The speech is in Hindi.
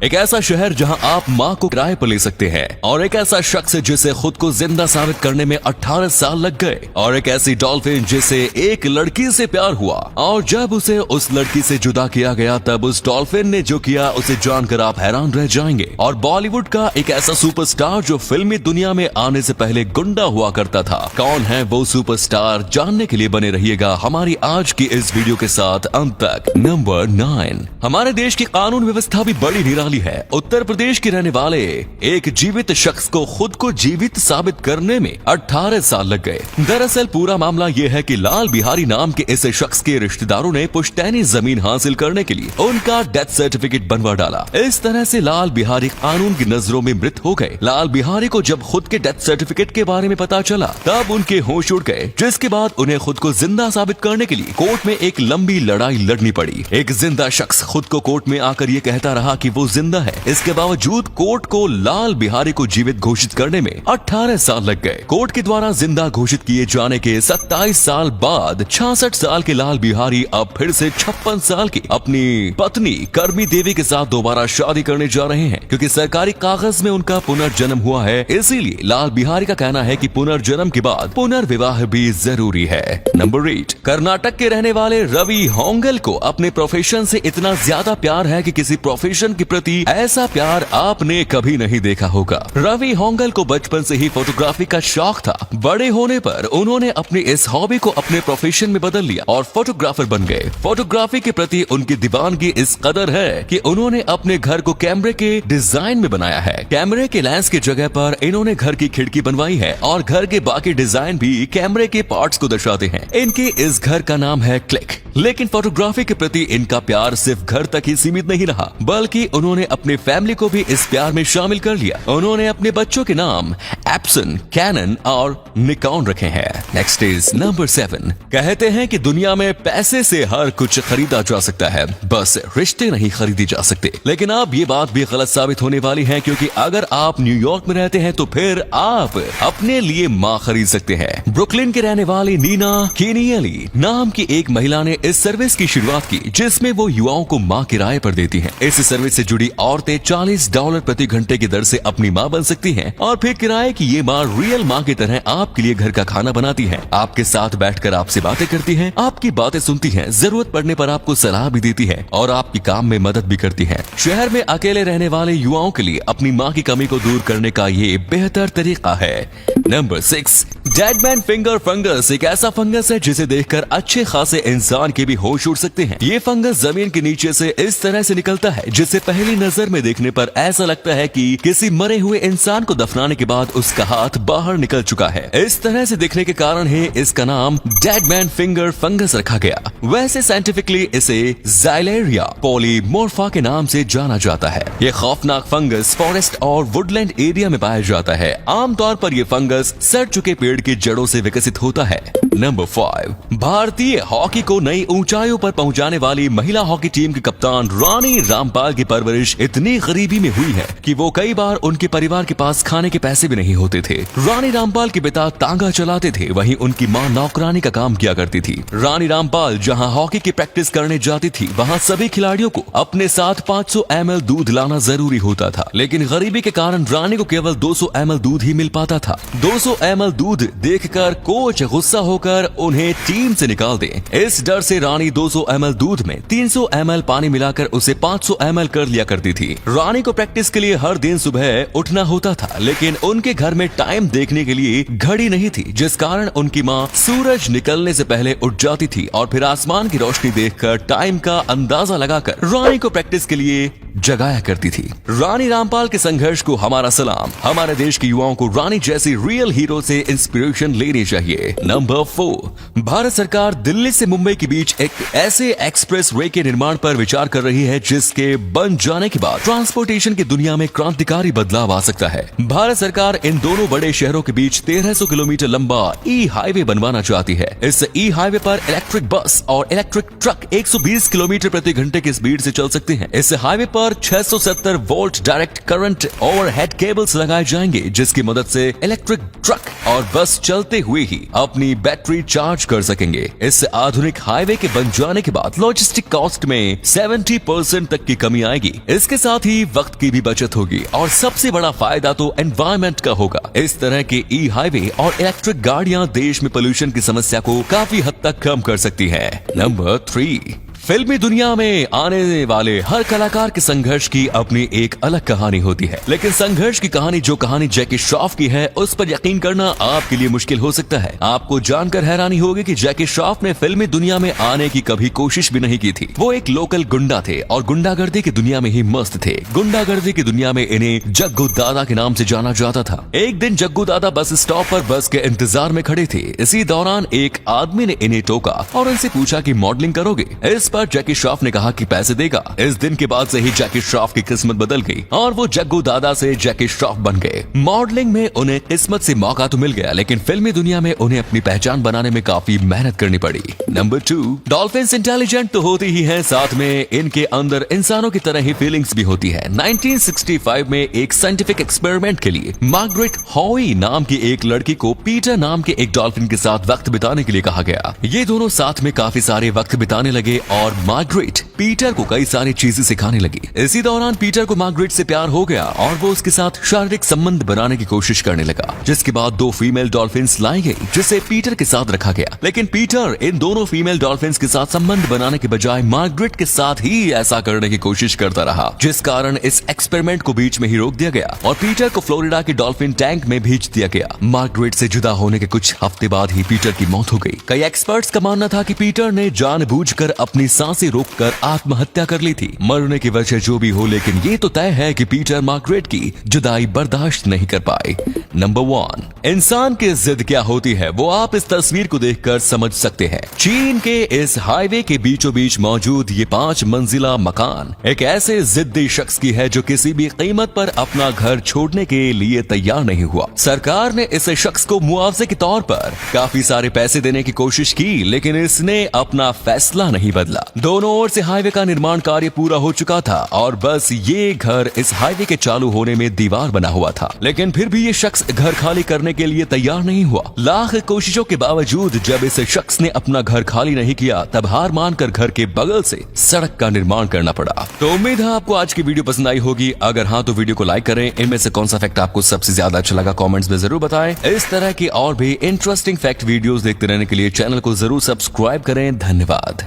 एक ऐसा शहर जहां आप माँ को किराए पर ले सकते हैं, और एक ऐसा शख्स जिसे खुद को जिंदा साबित करने में 18 साल लग गए, और एक ऐसी डॉल्फिन जिसे एक लड़की से प्यार हुआ और जब उसे उस लड़की से जुदा किया गया तब उस डॉल्फिन ने जो किया उसे जानकर आप हैरान रह जाएंगे। और बॉलीवुड का एक ऐसा सुपरस्टार जो फिल्मी दुनिया में आने से पहले गुंडा हुआ करता था, कौन है वो सुपरस्टार? जानने के लिए बने रहिएगा हमारी आज की इस वीडियो के साथ अंत तक। नंबर 9। हमारे देश की कानून व्यवस्था भी बड़ी निराली है। उत्तर प्रदेश के रहने वाले एक जीवित शख्स को खुद को जीवित साबित करने में 18 साल लग गए। दरअसल पूरा मामला ये है कि लाल बिहारी नाम के इस शख्स के रिश्तेदारों ने पुश्तैनी जमीन हासिल करने के लिए उनका डेथ सर्टिफिकेट बनवा डाला। इस तरह से लाल बिहारी कानून की नजरों में मृत हो गए। लाल बिहारी को जब खुद के डेथ सर्टिफिकेट के बारे में पता चला तब उनके होश उड़ गए, जिसके बाद उन्हें खुद को जिंदा साबित करने के लिए कोर्ट में एक लंबी लड़ाई लड़नी पड़ी। एक जिंदा शख्स खुद को कोर्ट में आकर ये कहता रहा कि वो जिंदा है। इसके बावजूद कोर्ट को लाल बिहारी को जीवित घोषित करने में 18 साल लग गए। कोर्ट के द्वारा जिंदा घोषित किए जाने के 27 साल बाद 66 साल के लाल बिहारी अब फिर से 56 साल की अपनी पत्नी कर्मी देवी के साथ दोबारा शादी करने जा रहे हैं, क्योंकि सरकारी कागज में उनका पुनर्जन्म हुआ है। इसीलिए लाल बिहारी का कहना है कि पुनर्जन्म के बाद पुनर्विवाह भी जरूरी है। नंबर 8। कर्नाटक के रहने वाले रवि होंगल को अपने प्रोफेशन से इतना ज्यादा प्यार है कि किसी प्रोफेशन के प्रति ऐसा प्यार आपने कभी नहीं देखा होगा। रवि होंगल को बचपन से ही फोटोग्राफी का शौक था। बड़े होने पर उन्होंने अपनी इस हॉबी को अपने प्रोफेशन में बदल लिया और फोटोग्राफर बन गए। फोटोग्राफी के प्रति उनकी दीवानगी इस कदर है कि उन्होंने अपने घर को कैमरे के डिजाइन में बनाया है। कैमरे के लेंस की जगह पर इन्होंने घर की खिड़की बनवाई है और घर के बाकी डिजाइन भी कैमरे के पार्ट्स को दर्शाते हैं। इनके इस घर का नाम है क्लिक। लेकिन फोटोग्राफी के प्रति इनका प्यार सिर्फ घर तक ही सीमित नहीं रहा, बल्कि उन्होंने अपने फैमिली को भी इस प्यार में शामिल कर लिया। उन्होंने अपने बच्चों के नाम एप्सन, कैनन और निकॉन रखे हैं। Next is number 7। कहते हैं कि दुनिया में पैसे से हर कुछ खरीदा जा सकता है, बस रिश्ते नहीं खरीदे जा सकते। लेकिन अब ये बात भी गलत साबित होने वाली है, क्योंकि अगर आप न्यूयॉर्क में रहते हैं तो फिर आप अपने लिए माँ खरीद सकते हैं। ब्रुकलिन के रहने वाली नीना केनियली नाम की एक महिला ने इस सर्विस की शुरुआत की, जिसमें वो युवाओं को माँ किराए पर देती हैं। इस सर्विस से जुड़ी औरतें $40 प्रति घंटे की दर से अपनी माँ बन सकती हैं और फिर किराए की ये माँ रियल माँ की तरह आपके लिए घर का खाना बनाती है, आपके साथ बैठकर आपसे बातें करती है, आपकी बातें सुनती है, जरूरत पड़ने पर आपको सलाह भी देती है और आपकी काम में मदद भी करती है। शहर में अकेले रहने वाले युवाओं के लिए अपनी माँ की कमी को दूर करने का ये बेहतर तरीका है। Number 6। Dead man finger fungus एक ऐसा फंगस है जिसे देखकर अच्छे खासे इंसान के भी होश उड़ सकते हैं। ये फंगस जमीन के नीचे से इस तरह से निकलता है जिसे पहली नजर में देखने पर ऐसा लगता है कि किसी मरे हुए इंसान को दफनाने के बाद उसका हाथ बाहर निकल चुका है। इस तरह से दिखने के कारण ही इसका नाम डेड मैन फिंगर फंगस रखा गया। वैसे साइंटिफिकली इसे ज़ाइलेरिया पॉलीमोर्फा के नाम से जाना जाता है। ये खौफनाक फंगस फॉरेस्ट और वुडलैंड एरिया में पाया जाता है। आमतौर पर यह फंगस सड़ चुके पेड़ की जड़ों से विकसित होता है। नंबर 5। भारतीय हॉकी को नई ऊंचाइयों पर पहुंचाने वाली महिला हॉकी टीम के कप्तान रानी रामपाल की परवरिश इतनी गरीबी में हुई है कि वो कई बार उनके परिवार के पास खाने के पैसे भी नहीं होते थे। रानी रामपाल के पिता तांगा चलाते थे, वहीं उनकी मां नौकरानी का काम किया करती थी। रानी रामपाल जहां हॉकी की प्रैक्टिस करने जाती थी, वहां सभी खिलाड़ियों को अपने साथ 500 ml दूध लाना जरूरी होता था। लेकिन गरीबी के कारण रानी को केवल 200 ml दूध ही मिल पाता था। 200 ml दूध देखकर कोच गुस्सा होकर उन्हें टीम से निकाल दे। इस डर से रानी 200 ml दूध में 300 ml पानी मिलाकर उसे 500 ml कर लिया करती थी। रानी को प्रैक्टिस के लिए हर दिन सुबह उठना होता था, लेकिन उनके घर में टाइम देखने के लिए घड़ी नहीं थी, जिस कारण उनकी माँ सूरज निकलने से पहले उठ जाती थी और फिर आसमान की रोशनी देखकर टाइम का अंदाजा लगाकर रानी को प्रैक्टिस के लिए जगाया करती थी। रानी रामपाल के संघर्ष को हमारा सलाम। हमारे देश के युवाओं को रानी जैसी रियल हीरो से इंस्पिरेशन लेनी चाहिए। नंबर 4। भारत सरकार दिल्ली से मुंबई के बीच एक ऐसे एक्सप्रेस वे के निर्माण पर विचार कर रही है जिसके बन जाने के बाद ट्रांसपोर्टेशन की दुनिया में क्रांतिकारी बदलाव आ सकता है। भारत सरकार इन दोनों बड़े शहरों के बीच 1300 किलोमीटर लंबा ई हाईवे बनवाना चाहती है। इस ई हाईवे पर इलेक्ट्रिक बस और इलेक्ट्रिक ट्रक 120 किलोमीटर प्रति घंटे की स्पीड से चल सकते हैं। इस हाईवे पर 670 volt direct current overhead cables लगाए जाएंगे, जिसकी मदद से इलेक्ट्रिक ट्रक और बस चलते हुए ही अपनी बैटरी बैटरी चार्ज कर सकेंगे। इस आधुनिक हाईवे के बन जाने के बाद लॉजिस्टिक कॉस्ट में 70% तक की कमी आएगी। इसके साथ ही वक्त की भी बचत होगी और सबसे बड़ा फायदा तो एनवायरमेंट का होगा। इस तरह के ई हाईवे और इलेक्ट्रिक गाड़ियां देश में पोल्यूशन की समस्या को काफी हद तक कम कर सकती है। नंबर 3, फिल्मी दुनिया में आने वाले हर कलाकार के संघर्ष की अपनी एक अलग कहानी होती है, लेकिन संघर्ष की कहानी जो कहानी जैकी श्रॉफ की है उस पर यकीन करना आपके लिए मुश्किल हो सकता है। आपको जानकर हैरानी होगी कि जैकी श्रॉफ ने फिल्मी दुनिया में आने की कभी कोशिश भी नहीं की थी। वो एक लोकल गुंडा थे और गुंडागर्दी की दुनिया में ही मस्त थे। गुंडागर्दी की दुनिया में इन्हें जग्गू दादा के नाम से जाना जाता था। एक दिन जग्गू दादा बस स्टॉप पर बस के इंतजार में खड़े थे। इसी दौरान एक आदमी ने इन्हें टोका और उनसे पूछा कि मॉडलिंग करोगे। इस पर जैकी श्रॉफ ने कहा कि पैसे देगा। इस दिन के बाद से ही जैकी श्रॉफ की किस्मत बदल गई और वो जग्गू दादा से जैकी श्रॉफ बन गए। मॉडलिंग में उन्हें किस्मत से मौका तो मिल गया, लेकिन फिल्मी दुनिया में उन्हें अपनी पहचान बनाने में काफी मेहनत करनी पड़ी। नंबर 2, डॉल्फिन्स इंटेलिजेंट तो होती ही हैं, साथ में इनके अंदर इंसानों की तरह ही फीलिंग्स भी होती है। 1965 में एक साइंटिफिक एक्सपेरिमेंट के लिए मार्गरेट हॉवी नाम की एक लड़की को पीटर नाम के एक डॉल्फिन के साथ वक्त बिताने के लिए कहा गया। ये दोनों साथ में काफी सारे वक्त बिताने लगे और मार्गरेट पीटर को कई सारी चीजें सिखाने लगी। इसी दौरान पीटर को मार्गरेट से प्यार हो गया और वो उसके साथ शारीरिक संबंध बनाने की कोशिश करने लगा, जिसके बाद 2 फीमेल डॉल्फिन्स लाई गई जिसे पीटर के साथ रखा गया। लेकिन पीटर इन दोनों फीमेल डॉल्फिन्स के साथ संबंध बनाने के बजाय मार्गरेट के साथ ही ऐसा करने की कोशिश करता रहा, जिस कारण इस एक्सपेरिमेंट को बीच में ही रोक दिया गया और पीटर को फ्लोरिडा के डॉल्फिन टैंक में भेज दिया गया। मार्गरेट से जुदा होने के कुछ हफ्ते बाद ही पीटर की मौत हो गई। कई एक्सपर्ट्स का मानना था कि पीटर ने जानबूझकर अपनी सांसें रोककर आत्महत्या कर ली थी। मरने की वजह जो भी हो, लेकिन ये तो तय है कि पीटर मार्गरेट की जुदाई बर्दाश्त नहीं कर पाए। नंबर 1, इंसान की जिद क्या होती है वो आप इस तस्वीर को देखकर समझ सकते हैं। चीन के इस हाईवे के बीचों बीच मौजूद ये 5 मंजिला मकान एक ऐसे जिद्दी शख्स की है जो किसी भी कीमत पर अपना घर छोड़ने के लिए तैयार नहीं हुआ। सरकार ने इस शख्स को मुआवजे के तौर पर काफी सारे पैसे देने की कोशिश की, लेकिन इसने अपना फैसला नहीं बदला। दोनों ओर से हाईवे का निर्माण कार्य पूरा हो चुका था और बस ये घर इस हाईवे के चालू होने में दीवार बना हुआ था, लेकिन फिर भी ये शख्स घर खाली करने के लिए तैयार नहीं हुआ। लाख कोशिशों के बावजूद जब इस शख्स ने अपना घर खाली नहीं किया, तब हार मानकर घर के बगल से सड़क का निर्माण करना पड़ा। तो उम्मीद है आपको आज की वीडियो पसंद आई होगी। अगर हाँ तो वीडियो को लाइक करें। इनमें से कौन सा फैक्ट आपको सबसे ज्यादा अच्छा लगा कमेंट्स में जरूर बताएं। इस तरह की और भी इंटरेस्टिंग फैक्ट वीडियोस देखते रहने के लिए चैनल को जरूर सब्सक्राइब करें। धन्यवाद।